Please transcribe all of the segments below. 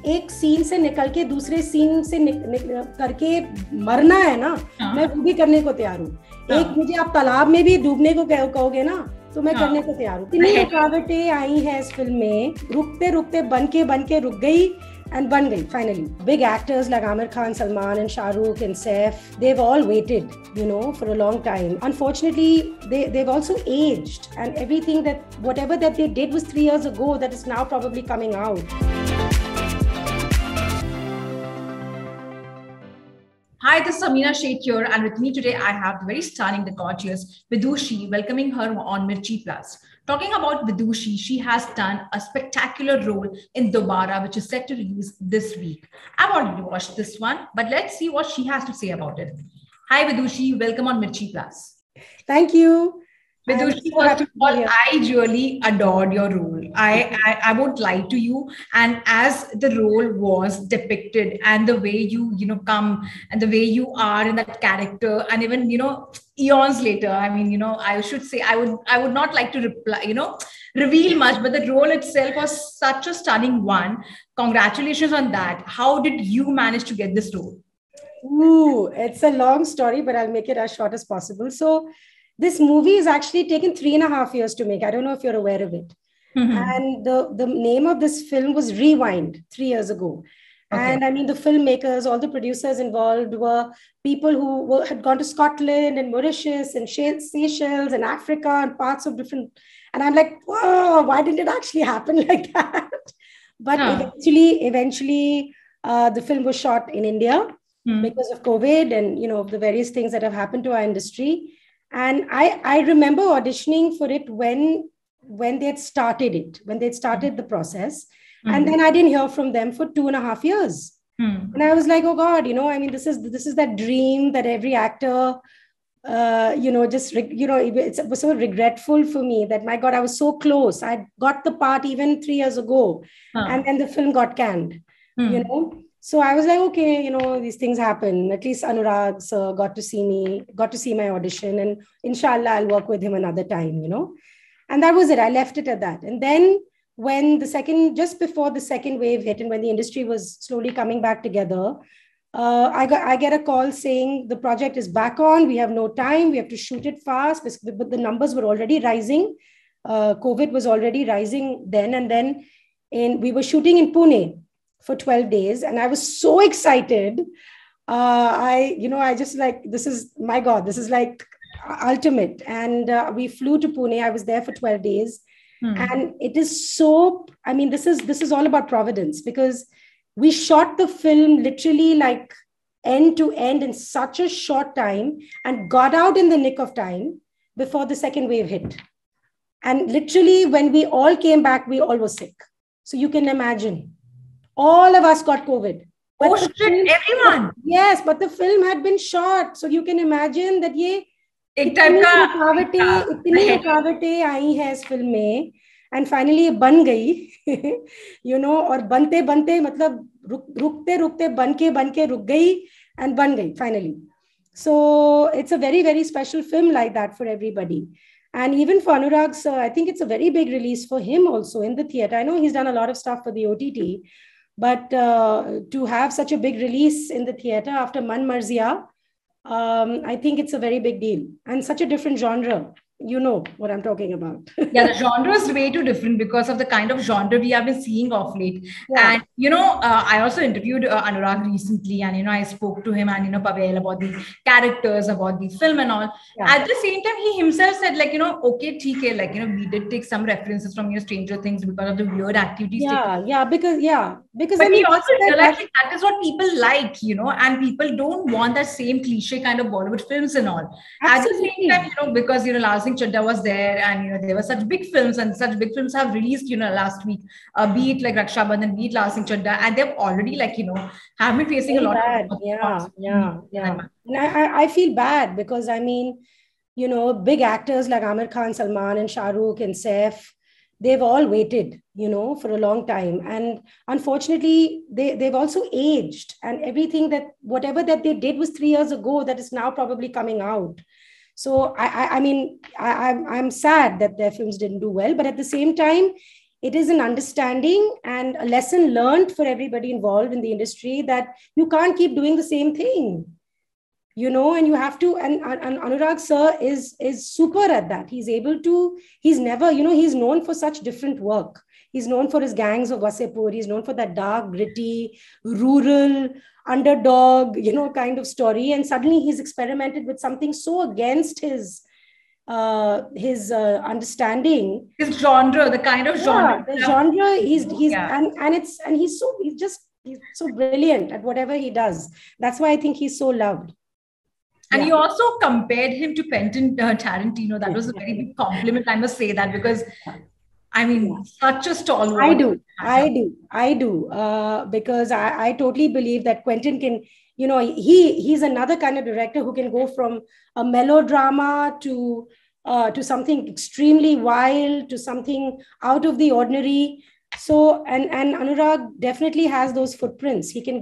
एक सीन से निकल के दूसरे सीन से करके मरना है ना, मैं वो भी करने को तैयार हूँ। एक मुझे आप तालाब में भी डूबने को कहोगे ना, तो मैं करने को तैयार हूँ। इतनी रुकावटें आई है इस फिल्म में, रुकते रुकते बन के रुक गई and बन गई finally. Big actors like Amir Khan, Salman and Shah Rukh and Saif, they've all waited, for a long time. Unfortunately, they've also aged, and everything whatever that they did was 3 years ago, that is now probably coming out. Hi, this is Samina Shaikh here, and with me today I have the very stunning, the gorgeous Vidushi, welcoming her on Mirchi Plus. Talking about Vidushi, she has done a spectacular role in Dobaaraa, which is set to release this week. I've already watched this one, but let's see what she has to say about it. Hi Vidushi, welcome on Mirchi Plus. Thank you. Vidushi, first of all, I really adored your role. I won't lie to you. And as the role was depicted, and the way you come, and the way you are in that character, and even eons later, I mean, I should say, I would not like to reveal much, but the role itself was such a stunning one. Congratulations on that. How did you manage to get this role? Ooh, it's a long story, but I'll make it as short as possible. So this movie is actually taken 3.5 years to make. I don't know if you're aware of it. Mm-hmm. And the name of this film was Rewind 3 years ago. Okay. And I mean, the filmmakers, all the producers involved were people who had gone to Scotland and Mauritius and Seychelles and Africa and parts of different. And I'm like, whoa, why didn't it actually happen like that? But eventually, the film was shot in India because of COVID and, the various things that have happened to our industry. And I remember auditioning for it when they had started the process. Mm-hmm. And then I didn't hear from them for 2.5 years. Mm-hmm. And I was like, oh God, I mean, this is that dream that every actor, it was so regretful for me that, my God, I was so close. I got the part even 3 years ago. And then the film got canned, So I was like, okay, these things happen. At least Anurag sir got to see my audition, and inshallah, I'll work with him another time, And that was it. I left it at that. And then when just before the second wave hit, and when the industry was slowly coming back together, I get a call saying the project is back on. We have no time. We have to shoot it fast, but the numbers were already rising. COVID was already rising then, and then we were shooting in Pune for 12 days. And I was so excited. I just like, this is, my God, this is like ultimate. And we flew to Pune. I was there for 12 days. And it is so, I mean, this is all about providence, because we shot the film literally like end to end in such a short time and got out in the nick of time before the second wave hit. And literally when we all came back, we all were sick. So you can imagine. All of us got COVID. Oh shit, everyone. Yes, but the film had been shot. So you can imagine that इतनी रुकावटें आई है इस film में, and finally ये बन गई, और बनते मतलब रुकते बन के रुक गई and बन गई finally. So it's a very, very special film like that for everybody. And even for Anurag sir, I think it's a very big release for him also in the theater. I know he's done a lot of stuff for the OTT, but to have such a big release in the theater after Man Marziya, I think it's a very big deal, and such a different genre. You know what I'm talking about. Yeah, the genre is way too different because of the kind of genre we have been seeing of late. Yeah. And, I also interviewed Anurag recently, and, I spoke to him and, Pavel about the characters, about the film and all. Yeah. At the same time, he himself said, like, okay, TK, like, we did take some references from, Stranger Things because of the weird activities. Because but I mean, he also realized that is what people like, and people don't want that same cliche kind of Bollywood films and all. Absolutely. At the same time, because, Lal Singh Chaddha was there, and, there were such big films, and such big films have released, last week, be it like Raksha Bandhan, be it Lal Singh Chaddha, and they've already, like, have been facing very a lot bad. of And I feel bad because, I mean, big actors like Amir Khan, Salman and Shah Rukh and Saif, they've all waited, for a long time. And unfortunately, they've also aged, and everything whatever that they did was 3 years ago, that is now probably coming out. So I mean, I'm sad that their films didn't do well, but at the same time, it is an understanding and a lesson learned for everybody involved in the industry that you can't keep doing the same thing, and you have to, and Anurag sir is super at that. He's able to, he's never, he's known for such different work. He's known for his Gangs of Wasseypur. He's known for that dark, gritty, rural, underdog, kind of story. And suddenly he's experimented with something so against his understanding. His genre, the kind of genre. The genre, he's so brilliant at whatever he does. That's why I think he's so loved. And you also compared him to Quentin Tarantino. That was a very big compliment. I must say that, because such a stalwart. I do. Because I totally believe that Quentin can, he's another kind of director who can go from a melodrama to something extremely wild, to something out of the ordinary. So, and Anurag definitely has those footprints. He can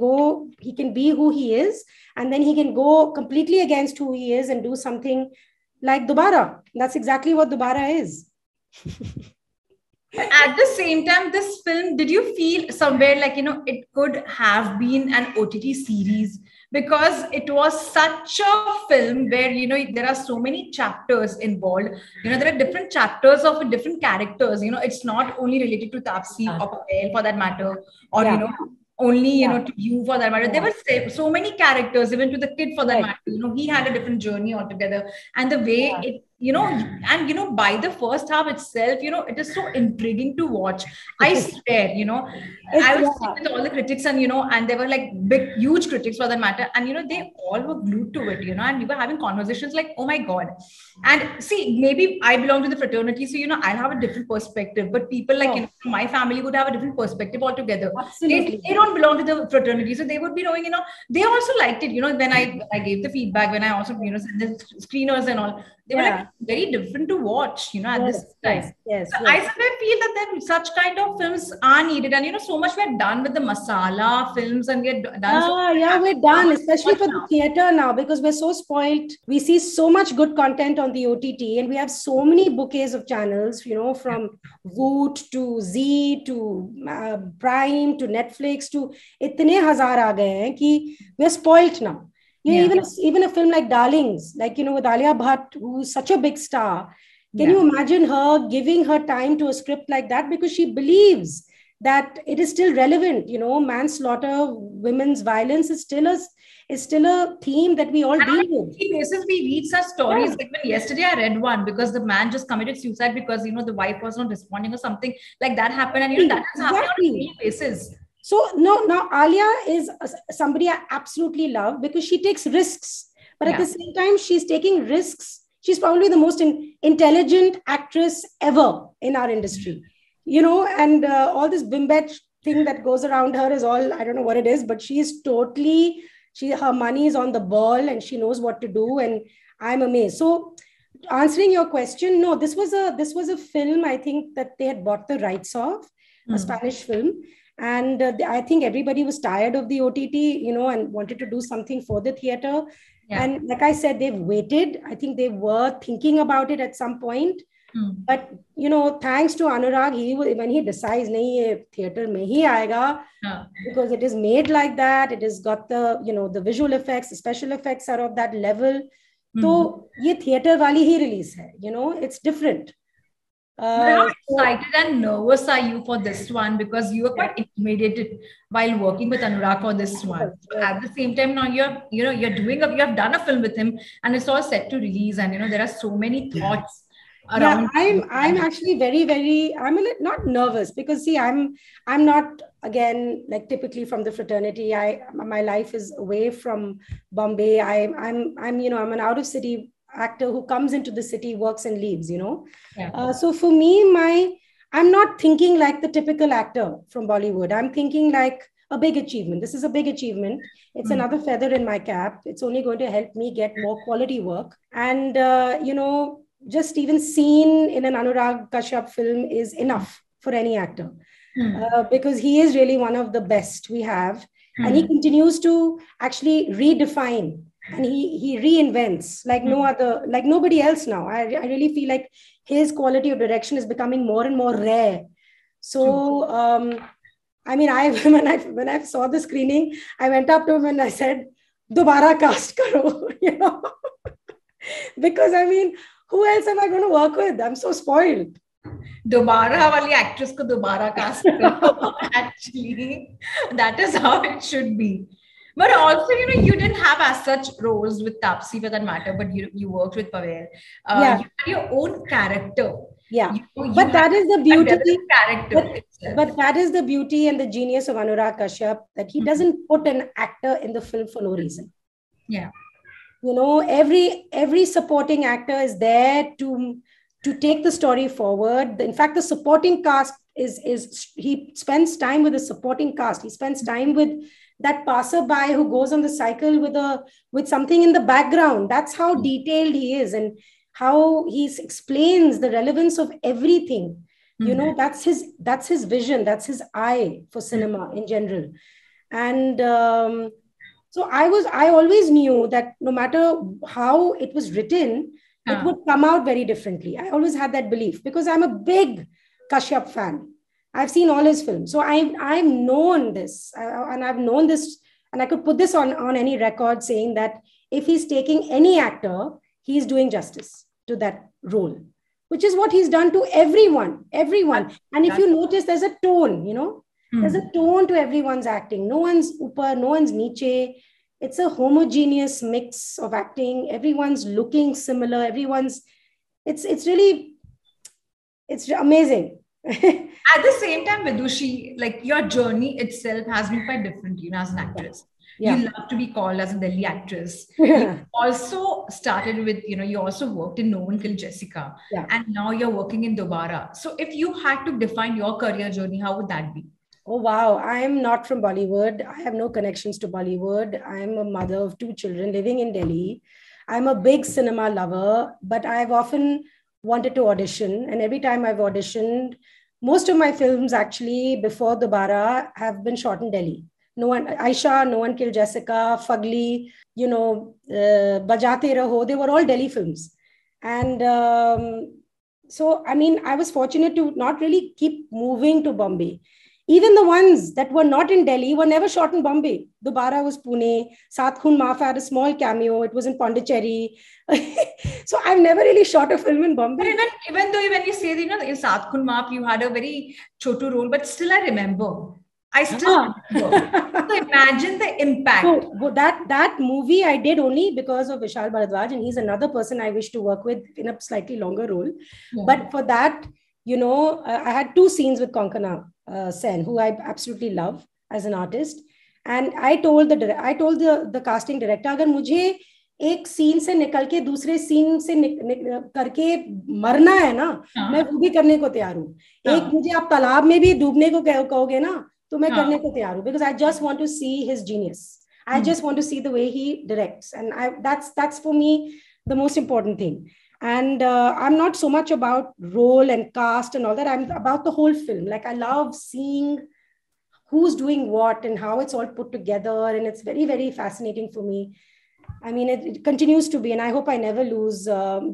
be who he is, and then he can go completely against who he is and do something like Dobaaraa. That's exactly what Dobaaraa is. At the same time, this film, did you feel somewhere like, it could have been an OTT series? Because it was such a film where, there are so many chapters involved. There are different chapters of different characters. It's not only related to Taapsee or Patel for that matter, or, only, to you for that matter. There were so many characters, even to the kid for that matter. He had a different journey altogether. And the way it, by the first half itself, it is so intriguing to watch. I swear, I was with all the critics and they were like big, huge critics for that matter. And, they all were glued to it, and we were having conversations like, oh my God. And see, maybe I belong to the fraternity. So, I'll have a different perspective, but people like, my family would have a different perspective altogether. Absolutely. They don't belong to the fraternity. So they would be knowing, they also liked it, when I gave the feedback, when I also, sent the screeners and all, they were like very different to watch, at this time. Yes. I somewhere feel that then such kind of films are needed. And, so much we're done with the masala films, and we're done. We're done, especially for the theater now, because we're so spoiled. We see so much good content on the OTT, and we have so many bouquets of channels, from Voot to Z to Prime to Netflix to itne hazar aa gaye hain ki we're spoiled now. Even a film like Darlings, like, with Alia Bhatt, who's such a big star. Can you imagine her giving her time to a script like that? Because she believes that it is still relevant. Manslaughter, women's violence is still a theme that we all deal with. Basis we read such stories. Like when yesterday I read one, because the man just committed suicide because, the wife was not responding or something like that happened. And, that has happened on a daily basis. So now Alia is somebody I absolutely love because she takes risks. But at the same time, she's taking risks. She's probably the most intelligent actress ever in our industry. And all this bimbet thing that goes around her is all, I don't know what it is, but she's totally, her money is on the ball and she knows what to do. And I'm amazed. So answering your question, no, this was a film, I think, that they had bought the rights of, a Spanish film. And I think everybody was tired of the OTT, and wanted to do something for the theater. Yeah. And like I said, they've waited. I think they were thinking about it at some point. But, thanks to Anurag, when he decides, nahi, theater mein hi aayega, because it is made like that. It has got the, the visual effects, the special effects are of that level. So, ye theater wali hi release hai, it's different. How excited and nervous are you for this one? Because you were quite intimidated while working with Anurag for this one. At the same time, now you have done a film with him, and it's all set to release, and there are so many thoughts around. Yeah, I'm actually very, very, I'm a little not nervous because see, I'm not, again, like typically from the fraternity. My life is away from Bombay. I'm an out of city actor who comes into the city, works and leaves, so for me, I'm not thinking like the typical actor from Bollywood. I'm thinking like a big achievement. This is a big achievement. It's another feather in my cap. It's only going to help me get more quality work. And, just even seen in an Anurag Kashyap film is enough for any actor because he is really one of the best we have. And he continues to actually redefine. And he reinvents like no other, like nobody else now. I really feel like his quality of direction is becoming more and more rare. So, I mean, when I saw the screening, I went up to him and I said, "Dobaaraa cast karo," you know, because I mean, who else am I going to work with? I'm so spoiled. Dobaaraa wali actress ko dobaaraa cast karo. Actually, that is how it should be. But also, you didn't have as such roles with Taapsee for that matter, but you worked with Pavel. Yeah. You had your own character. Yeah. But that is the beauty. Character but that is the beauty and the genius of Anurag Kashyap, that he doesn't put an actor in the film for no reason. Yeah. Every supporting actor is there to take the story forward. In fact, the supporting cast is he spends time with the supporting cast. He spends time with that passerby who goes on the cycle with something in the background. That's how detailed he is, and how he explains the relevance of everything. That's his vision, that's his eye for cinema in general. And so I always knew that no matter how it was written, it would come out very differently. I always had that belief, because I'm a big Kashyap fan. I've seen all his films. So I've known this, and I've known this, and I could put this on any record, saying that if he's taking any actor, he's doing justice to that role, which is what he's done to everyone. And if you notice, there's a tone, there's a tone to everyone's acting. No one's upar, no one's niche. It's a homogeneous mix of acting. Everyone's looking similar. It's really, it's amazing. At the same time, Vidushi, like, your journey itself has been quite different, as an actress. Yeah. You love to be called as a Delhi actress. You also started with, you also worked in No One Killed Jessica. Yeah. And now you're working in Dobaaraa. So if you had to define your career journey, how would that be? Oh, wow. I'm not from Bollywood. I have no connections to Bollywood. I'm a mother of 2 children living in Delhi. I'm a big cinema lover, but I've often wanted to audition. And every time I've auditioned, most of my films actually before Dobaaraa have been shot in Delhi. No One Killed Jessica, Fugly, Bajate Raho, they were all Delhi films. And so, I mean, I was fortunate to not really keep moving to Bombay. Even the ones that were not in Delhi were never shot in Bombay. Dobaaraa was Pune. Saath Khoon Maaf had a small cameo. It was in Pondicherry. So I've never really shot a film in Bombay. But even though when you say, in Saath Khoon Maaf, you had a very chotu role, but still I remember. remember. So imagine the impact. So that movie I did only because of Vishal Bharadwaj, and he's another person I wish to work with in a slightly longer role. Yeah. But for that, I had 2 scenes with Konkana Sen, who I absolutely love as an artist. And I told the casting director, अगर मुझे एक scene से निकल के दूसरे scene से करके मरना है ना, मैं वो भी करने को तैयार हूँ. एक मुझे आप तालाब में भी डूबने को कहोगे ना, तो मैं करने को तैयार हूँ, because I just want to see his genius. I just want to see the way he directs, and that's for me the most important thing. And I'm not so much about role and cast and all that. I'm about the whole film. Like, I love seeing who's doing what and how it's all put together, and it's very, very fascinating for me. I mean, it continues to be, and I hope I never lose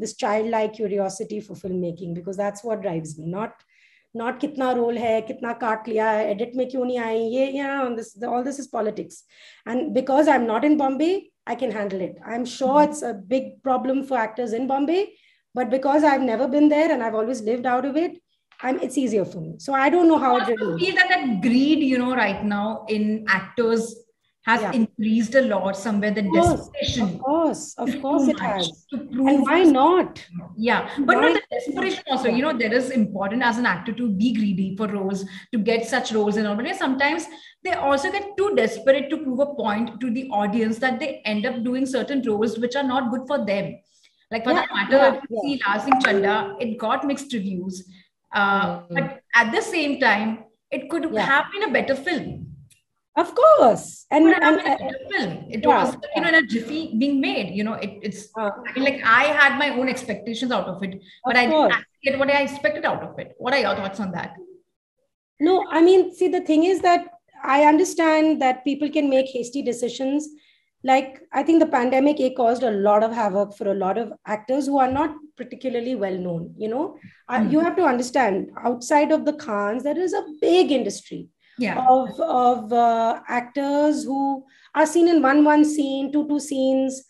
this childlike curiosity for filmmaking, because that's what drives me. Not kitna role hai, kitna kaat liya hai, edit mein kyun nahi aayi, all this is politics. And because I'm not in Bombay, I can handle it. I'm sure it's a big problem for actors in Bombay, but because I've never been there and I've always lived out of it, it's easier for me. So I don't know how it really is. I feel that greed, right now in actors has increased a lot somewhere. The desperation. Of course it has. And why not? Yeah, but not the desperation also. There is important as an actor to be greedy for roles, to get such roles and all. But sometimes they also get too desperate to prove a point to the audience that they end up doing certain roles which are not good for them. Like for that matter, see Lal Singh Chadda, it got mixed reviews. But at the same time, it could have been a better film. Of course. And it was in a jiffy being made. It's I mean, like, I had my own expectations out of it, but I didn't get what I expected out of it. What are your thoughts on that? No, I mean, see, the thing is that I understand that people can make hasty decisions. Like, I think the pandemic caused a lot of havoc for a lot of actors who are not particularly well known. You know, you have to understand, outside of the Khans, there is a big industry of actors who are seen in one scene, two scenes,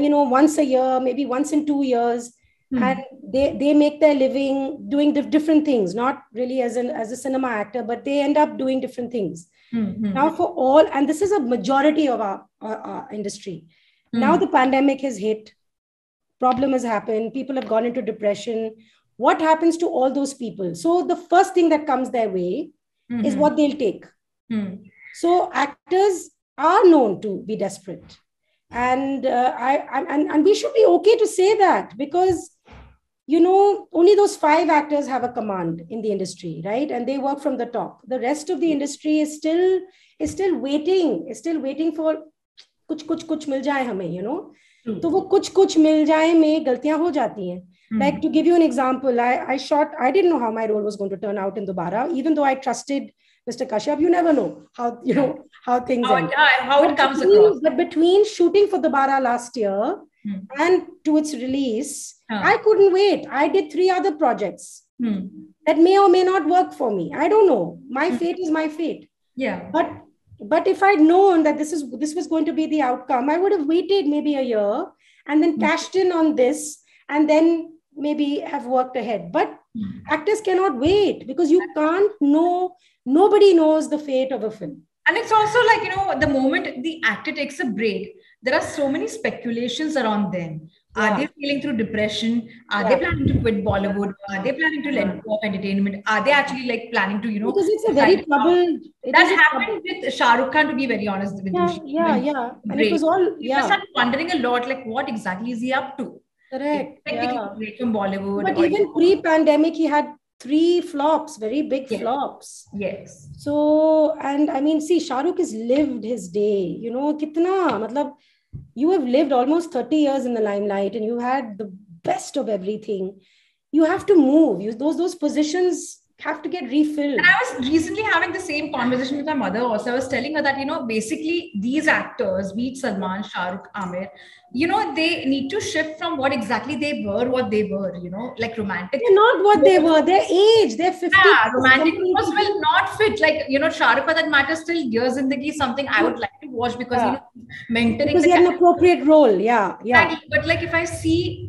you know, once a year, maybe once in 2 years. And they make their living doing different things, not really as a cinema actor, but they end up doing different things. Now for all, and this is a majority of our industry. Now the pandemic has hit, problem has happened, people have gone into depression. What happens to all those people? So the first thing that comes their way is what they'll take. So actors are known to be desperate. And and we should be okay to say that, because you know, only those 5 actors have a command in the industry, right? And they work from the top. The rest of the industry is still waiting for kuch mil jaye hame, you know. तो वो कुछ मिल जाए में गलतियां हो जाती हैं. Like, to give you an example, I didn't know how my role was going to turn out in Dobaaraa, even though I trusted Mr. Kashyap. You never know how, you know, how things end. How it comes across. But between shooting for Dobaaraa last year and to its release, I couldn't wait. I did 3 other projects that may or may not work for me. I don't know. My fate is my fate. Yeah. But if I'd known that this was going to be the outcome, I would have waited maybe a year and then cashed in on this and then maybe have worked ahead. But actors cannot wait, because you can't know. Nobody knows the fate of a film. And it's also like, you know, the moment the actor takes a break, there are so many speculations around them. Are they feeling through depression? Are they planning to quit Bollywood? Are they planning to let go of entertainment? Are they actually like planning to, you know? Because it's a very troubled. That happened with Shah Rukh Khan, to be very honest with you. Yeah. And it was all, People started wondering a lot, like, what exactly is he up to? Correct. Break from Bollywood. But even pre-pandemic, he had 3 flops, very big flops. Yes. So, and I mean, see, Shah Rukh has lived his day, you know, kitna, matlab, you have lived almost 30 years in the limelight and you had the best of everything. You have to move. Those positions have to get refilled. And I was recently having the same conversation with my mother also. I was telling her that, you know, basically these actors, be it Salman, Shah Rukh, Amir, you know, they need to shift from what exactly they were, you know, like romantic. They're not what they were. Their age, they're 50. Yeah, romantic roles will not fit. Like, you know, Shah Rukh, for that matter, still years in the key, something I would like to watch because, you know, mentoring. Because he had an appropriate role. Yeah. But like if I see,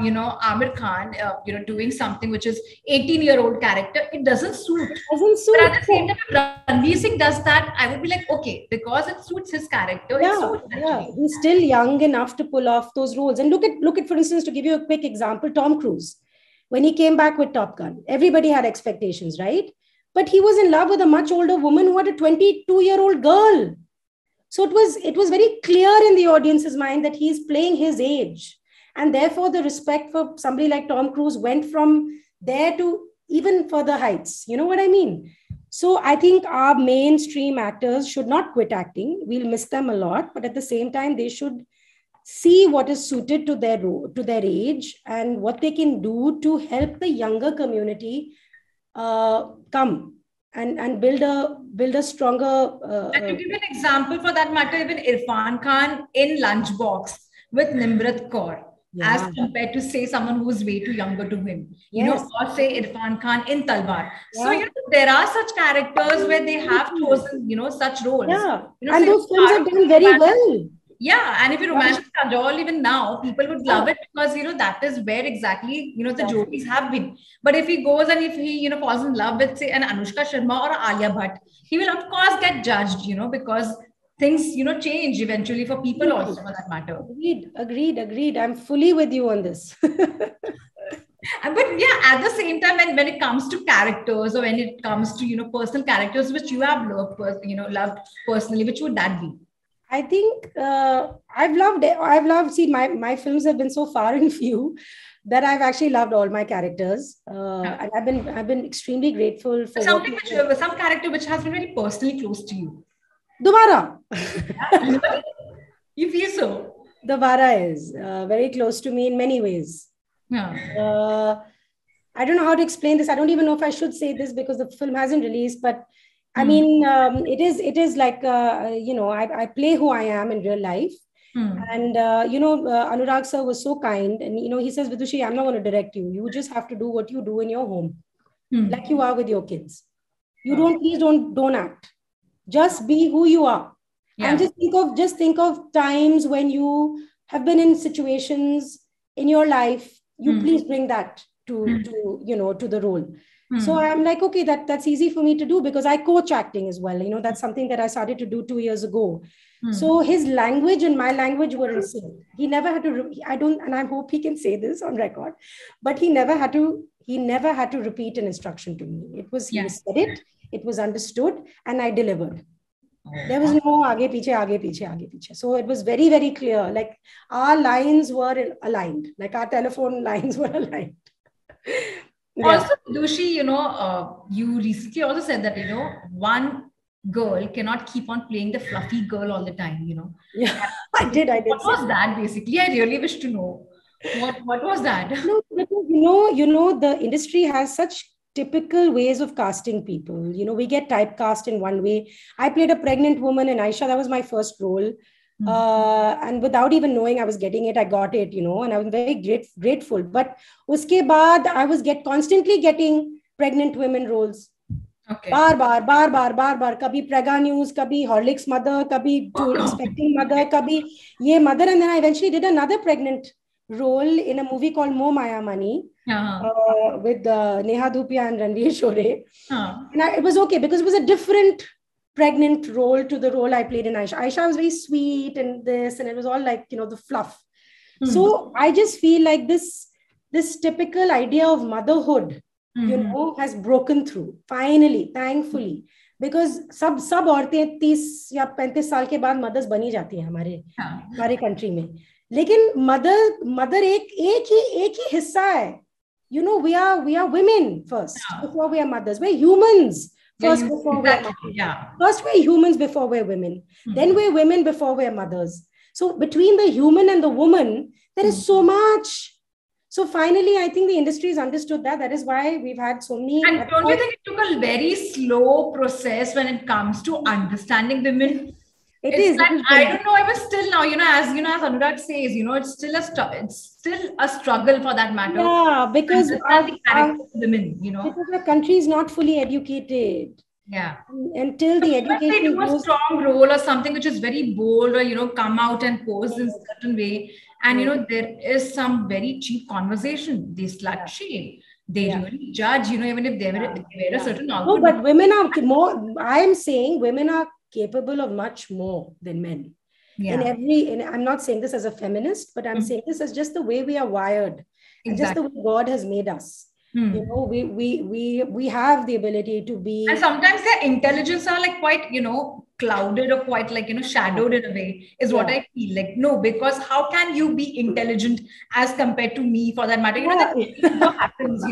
you know, Amir Khan, you know, doing something which is 18-year-old character, it doesn't suit. But at the same time, if Ranveer Singh does that, I would be like, okay, because it suits his character. He's still young enough to pull off those roles. And look at, for instance, to give you a quick example, Tom Cruise. When he came back with Top Gun, everybody had expectations, right? But he was in love with a much older woman who had a 22-year-old girl. So it was very clear in the audience's mind that he's playing his age. And therefore, the respect for somebody like Tom Cruise went from there to even further heights. You know what I mean? So I think our mainstream actors should not quit acting. We'll miss them a lot. But at the same time, they should see what is suited to their age and what they can do to help the younger community come and build a stronger. And to give an example for that matter, even Irfan Khan in Lunchbox with Nimrat Kaur, as compared to say someone who's way too younger to him, you know, or say Irfan Khan in Talwar. So, you know, there are such characters where they have chosen, you know, such roles. Yeah, you know, and those films are done very well. Yeah, and if you romance Kajol even now, people would love it because, you know, that is where exactly, you know, the jokes have been. But if he goes and if he, you know, falls in love with, say, an Anushka Sharma or Alia Bhatt, he will, of course, get judged, you know, because things, you know, change eventually for people also, for that matter. Agreed. I'm fully with you on this. But yeah, at the same time, when it comes to characters or when it comes to, you know, personal characters, which you have loved personally, which would that be? I think I've loved, see, my films have been so far and few that I've actually loved all my characters. And I've been extremely grateful for some character which has been very personally close to you. Dobaaraa. You feel so? Dobaaraa is very close to me in many ways. Yeah. I don't know how to explain this. I don't even know if I should say this because the film hasn't released, but I mean, it is like, you know, I play who I am in real life. And, Anurag sir was so kind. And, he says, Vidushi, I'm not going to direct you. You just have to do what you do in your home, like you are with your kids. You please don't act. Just be who you are. And just think of times when you have been in situations in your life. You please bring that to the role. So I'm like, okay, that's easy for me to do because I coach acting as well. That's something that I started to do 2 years ago. So his language and my language were in sync. He never had to, and I hope he can say this on record, but he never had to repeat an instruction to me. He said it, it was understood, and I delivered. There was no aage piche. So it was very, very clear. Like our lines were aligned, like our telephone lines were aligned. Also, Vidushi, you recently also said that, one girl cannot keep on playing the fluffy girl all the time, Yeah, I did. What was that basically? I really wish to know. What was that? No, because, the industry has such typical ways of casting people. We get typecast in one way. I played a pregnant woman in Aisha. That was my first role. And without even knowing I was getting it, I got it, and I was very grateful. But uske baad, I was constantly getting pregnant women roles. Okay. Bar. Kabhi Prega News, kabhi Horlicks mother, kabhi to expecting mother, kabhi ye mother. And then I eventually did another pregnant role in a movie called Mo Maya Mani with Neha Dhupia and Ranveer Shore. And it was okay because it was a different pregnant role to the role I played in Aisha. Aisha was very sweet and it was all like, the fluff. So I just feel like this typical idea of motherhood, has broken through finally, thankfully, because सब औरतें 30 या 35 साल के बाद mother's बनी जाती हैं हमारे कंट्री में. लेकिन मदर एक ही हिस्सा है. We are women first before we are mothers. We're humans first before we're mothers. First we're humans before we're women. Then we're women before we're mothers. So between the human and the woman, there is so much. So finally, I think the industry has understood that. That is why we've had so many. And don't you think it took a very slow process when it comes to understanding women? It is. Like, I don't know. I was still now, as Anurag says, it's still a struggle for that matter. Yeah, because the character of women, because the country is not fully educated. Yeah. Until the education. They do a strong role or something which is very bold, or come out and pose in a certain way. And there is some very cheap conversation. They slut shame. They really judge, even if they wear a certain outfit. No, but women are more. I am saying women are capable of much more than men. Yeah. I'm not saying this as a feminist, but I'm saying this as just the way we are wired, and just the way God has made us. We have the ability to be. And sometimes their intelligence are like quite, clouded or quite like, shadowed in a way is what I feel like. No, because how can you be intelligent as compared to me for that matter? That happens.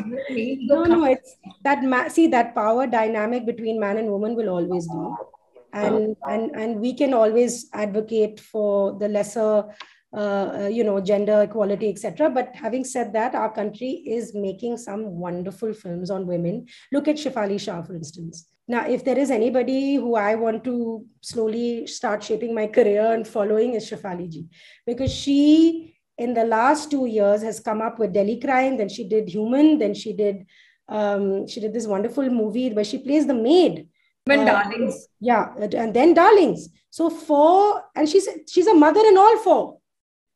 No, it's that. See, that power dynamic between man and woman will always be. And we can always advocate for the lesser, gender equality, etc. But having said that, our country is making some wonderful films on women. Look at Shefali Shah, for instance. Now, if there is anybody who I want to slowly start shaping my career and following, is Shefali ji, because she, in the last 2 years, has come up with Delhi Crime. Then she did Human. Then she did this wonderful movie where she plays the maid. Darlings. Yeah, and then Darlings. So and she's a mother in all 4.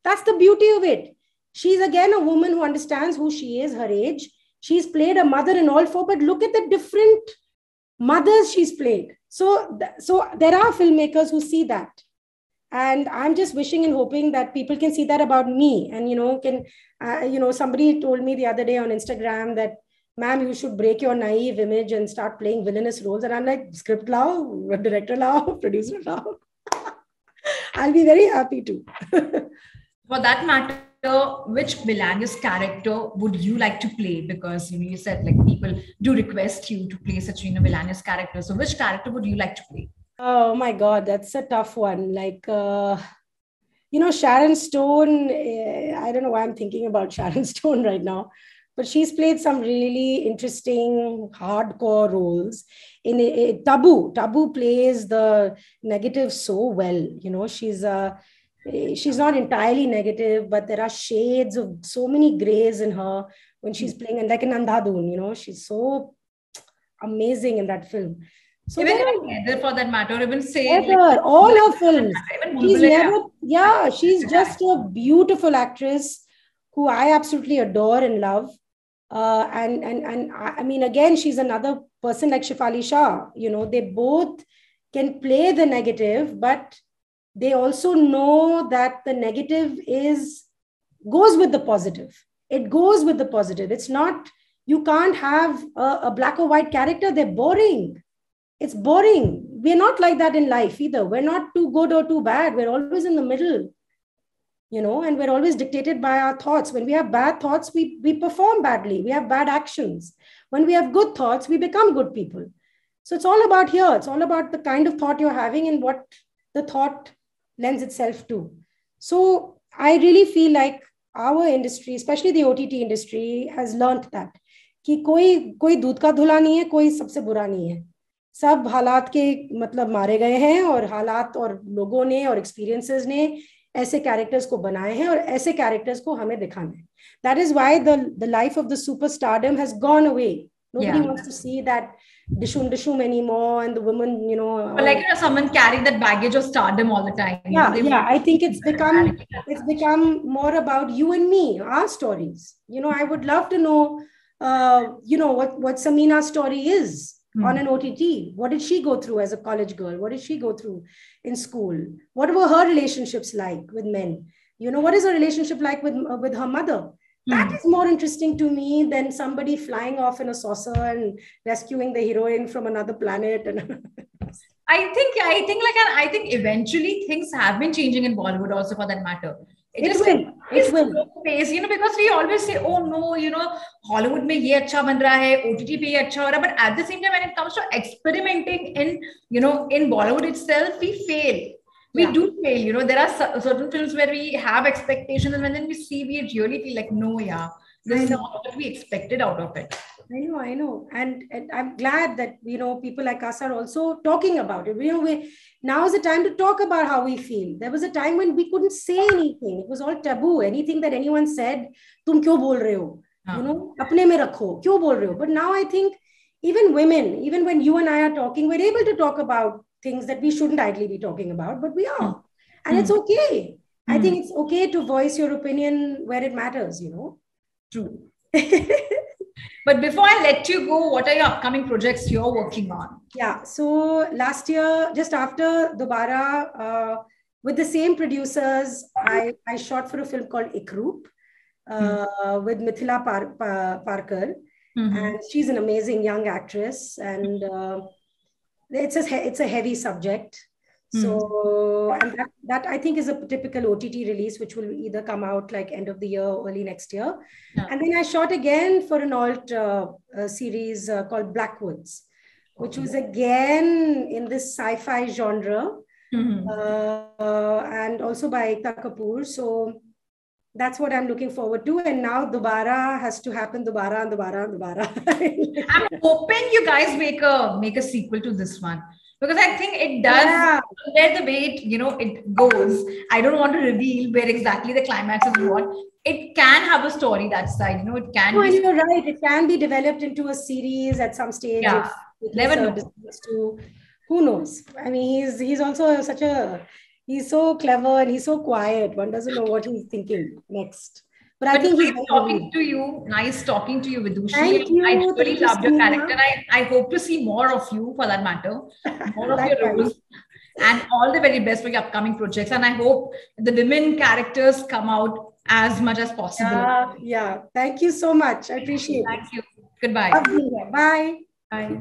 That's the beauty of it. She's again a woman who understands who she is, her age. She's played a mother in all 4, but look at the different mothers she's played. So there are filmmakers who see that. And I'm just wishing and hoping that people can see that about me. And, somebody told me the other day on Instagram that, ma'am, you should break your naive image and start playing villainous roles. And I'm like, script lao, director lao, producer lao. I'll be very happy to. For that matter, which villainous character would you like to play? Because you said like people do request you to play such villainous character. So which character would you like to play? Oh my God, that's a tough one. Like, Sharon Stone. I don't know why I'm thinking about Sharon Stone right now. But she's played some really interesting hardcore roles. In Tabu plays the negative so well. She's she's not entirely negative, but there are shades of so many grays in her when she's playing, and like in Andhadhun, you know, she's so amazing in that film. So even Heather, for that matter, even say Heather, all her films. She's never, she's just a beautiful actress who I absolutely adore and love. And I mean, again, she's another person like Shefali Shah. You know, they both can play the negative, but they also know that the negative goes with the positive. It goes with the positive. It's not, you can't have a black or white character. They're boring. It's boring. We're not like that in life either. We're not too good or too bad. We're always in the middle, you know, and we're always dictated by our thoughts. When we have bad thoughts, we perform badly. We have bad actions. When we have good thoughts, we become good people. So it's all about here. It's all about the kind of thought you're having and what the thought lends itself to. So I really feel like our industry, especially the OTT industry, has learned that कि कोई दूध का धुला नहीं है, कोई सबसे बुरा नहीं है. सब हालात के मतलब मारे गए हैं और हालात और लोगों ने और एक्सपीरियंसेस ने ऐसे कैरेक्टर्स को बनाए हैं और ऐसे कैरेक्टर्स को हमें दिखाना है. That is why the life of the superstardom has gone away. Nobody wants to see that dishum anymore, and the women, you know, but like, you know, someone carrying that baggage of stardom all the time. I think it's become more about you and me, our stories. You know, I would love to know, you know, what Samina's story is on an OTT. What did she go through as a college girl? What did she go through in school? What were her relationships like with men? You know, what is her relationship like with her mother? That is more interesting to me than somebody flying off in a saucer and rescuing the heroine from another planet. And I think eventually things have been changing in Bollywood also, for that matter. It will. Pace, you know, because we always say, oh no, you know, Hollywood mein ye acha ban raha hai, OTT pe ye acha ho raha hai. But at the same time, when it comes to experimenting in, you know, in Bollywood itself, we fail. We do fail, you know. There are certain films where we have expectations, and when then we see, we really feel like, no, this is not what we expected out of it. I know. And I'm glad that, you know, people like us are also talking about it. You know, now is the time to talk about how we feel. There was a time when we couldn't say anything. It was all taboo. Anything that anyone said, tum kyo bol rahe ho? You know, apne mein rakho, kyo bol rahe ho? But now I think even women, even when you and I are talking, we're able to talk about things that we shouldn't ideally be talking about, but we are. And it's okay. I think it's okay to voice your opinion where it matters, you know. True. But before I let you go, what are your upcoming projects you're working on? Yeah. So last year, just after Dobaaraa, with the same producers, I shot for a film called Ikroop with Mithila Parkar. And she's an amazing young actress. And it's a heavy subject. So, and that I think is a typical OTT release, which will either come out like end of the year or early next year. And then I shot again for an alt series called Blackwoods, which was again in this sci-fi genre, and also by Ekta Kapoor. So that's what I'm looking forward to. And now Dobaaraa has to happen. Dobaaraa. I'm hoping you guys make a sequel to this one. Because I think it does, where the way it goes. I don't want to reveal where exactly the climax is what. It can have a story that side, you know, it can be. You're right. It can be developed into a series at some stage. Yeah, never know. Who knows? I mean, he's also he's so clever and he's so quiet. One doesn't know what he's thinking next. But I think nice talking to you. Nice talking to you, Vidushi. Thank you. I really loved your character. I hope to see more of you, for that matter. More of your roles. And all the very best for your upcoming projects. And I hope the women characters come out as much as possible. Yeah. Thank you so much. I appreciate it. Thank you. Goodbye. Bye. Bye.